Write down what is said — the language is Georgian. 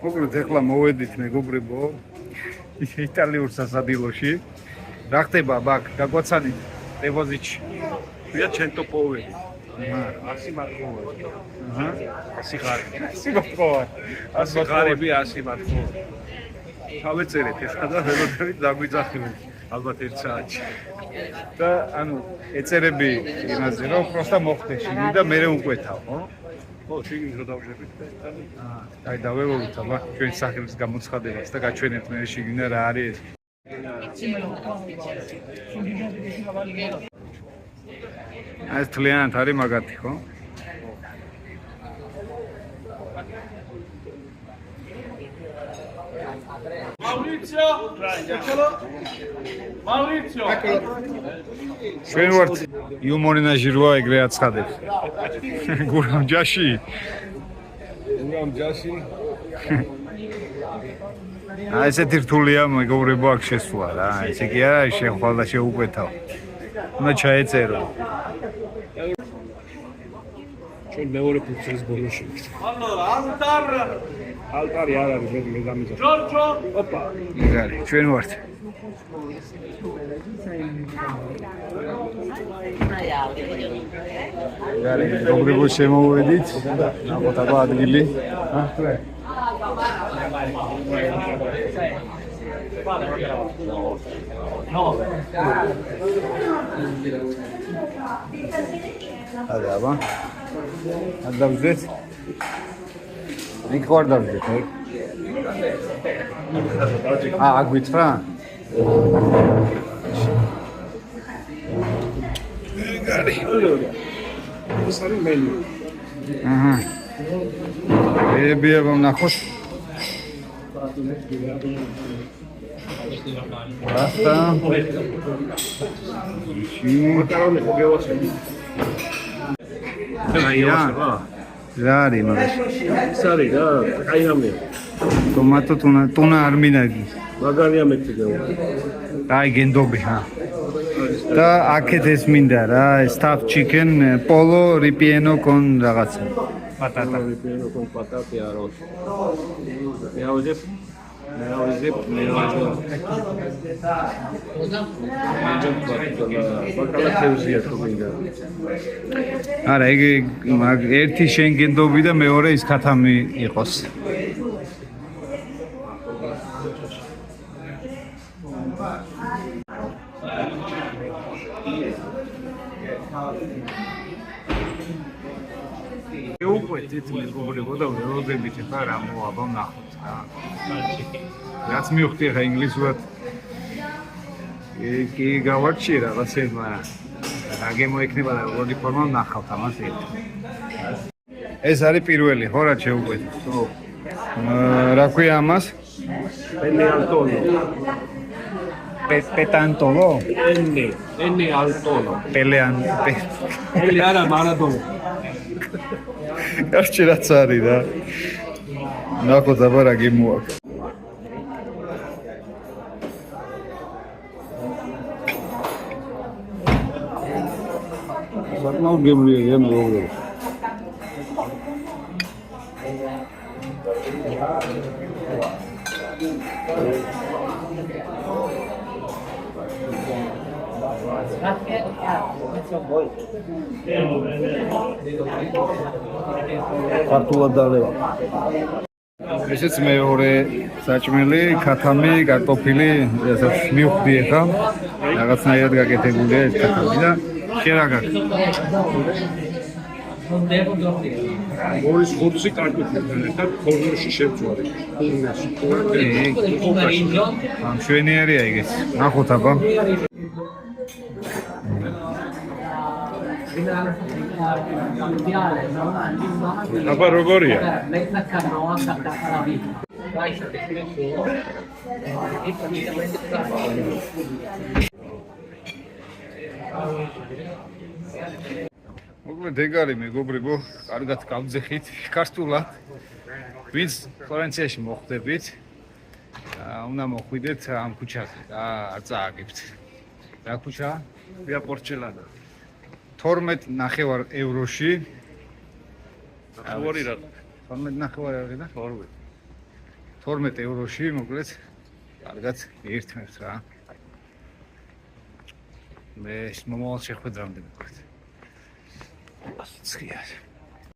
მოკლედ ეხლა მოვედით მეგობრებო იტალიურ სასადილოში. რა ხდება ბაკ, გაგვაცანით დეპოზიტში. ვია ჩენტო პოვერი. 100 მარტო. 100 ხარი. 100 მარტო. 100 ხარები 100 მარტო. ჩავეწერეთ ეხლა და ველოდებით დაგვიძახილეთ. ალბათ 1 საათში. და ანუ ეწერები იმაზე რომ პროსტა მოხდე შიგნი და მე უკვეთავ, ხო? ხო, შიგნით რო დავშევით. აი დაველოდით აბა ჩვენ სახელის გამოცხადებას და გაჩვენებთ მე შიგნი რა არის ეს. ეს თლიანად არის მაგათი, ხო? Maurizio! ჩვენ ვართ იუმორინაჟი როა ეგრე აცხადებს. გურამ ჯაში. ესეთი რთულია მეგობრებო აქ შესვლა რა. ესე კი არა შეხვალ და შეუკვეთავ. უნდა ჩაეწერო. ჩვენ მეორე ფუნქციის ბოლოში. ალტარი არ არის მე გამიძახ. ჯორჯო! ოპა! ეგარი, ჩვენ ვართ. ეგარი, მეგობრებო შემოვედით. ნახოთ ადგილი. აბა. ადავზეთ. იქ ვარ დავზეთ, აი. აგვიცხრა? ეგარი. ეს არის მენიუ. აჰა. ებია ვნახოთ. პასტა. მაკარონი ხო გევაცები? რა არის მაგას? ეს არის რა, კაი რამეა. ტომატო ტუნა არ მინაგი. მაგარია მეკითხება. აი გენდობი ხა. და აქეთ ეს მინდა რა, stuffed chicken, polo ripieno con რაღაცა. Patata. Ripieno con patate arroz. მე ავიზებ. ბაკალა თევზია თუ მინდა. არა, იგი ერთი შენ გენდობი და მეორე ის ქათამი იყოს. უყვეთ მეგობრებო და ველოდებით ხა რა მოაბა ნახოთ რა. რაც მივხვდი ხა ინგლისურად კი გავარჩიე რაღაცება რა გემოექნება და როგორი ფორმა ნახავთ ამას ეს არის პირველი ხო რა შეუყვეთ ხო რა ქვია ამას პენე ალტონო პეტანტოლო პენე ალტონო პელეან პელე არა მარადონო გარჩი რაც არის რა ნახოთ აბა რა გემოაქვს საკმაოდ გემრიელია მეგობრებო ქართულად დალევა ესეც მეორე საჭმელი, ქათამი, კარტოფილი, რასაც მივხვდი ახლა რაღაცნაირად გაკეთებულია ეს ქათამი და შენ რა გაქვს? მორის ხორცი კარტოფილთან ერთად ფორნოში შევწვარი. ფორნაში. მშვენიერია ეგეც. ნახოთ აბა. აბა როგორია? მოკლედ ეგ არის მეგობრებო, კარგად გავძეხით ქართულად. ვინც ფლორენციაში მოხვდებით, უნდა მოხვიდეთ ამ ქუჩაზე, არ წააგებთ. რა ქუჩაა? ვია პორჩელანა. 12.5 ევროში. ნახევარი რა? 12.5 რა და 12. 12 ევროში, მოკლედ, კარგად ერთმევთ რა. მე მომავალ შეხვედრამდე მოკლედ. 100 ცხიარ.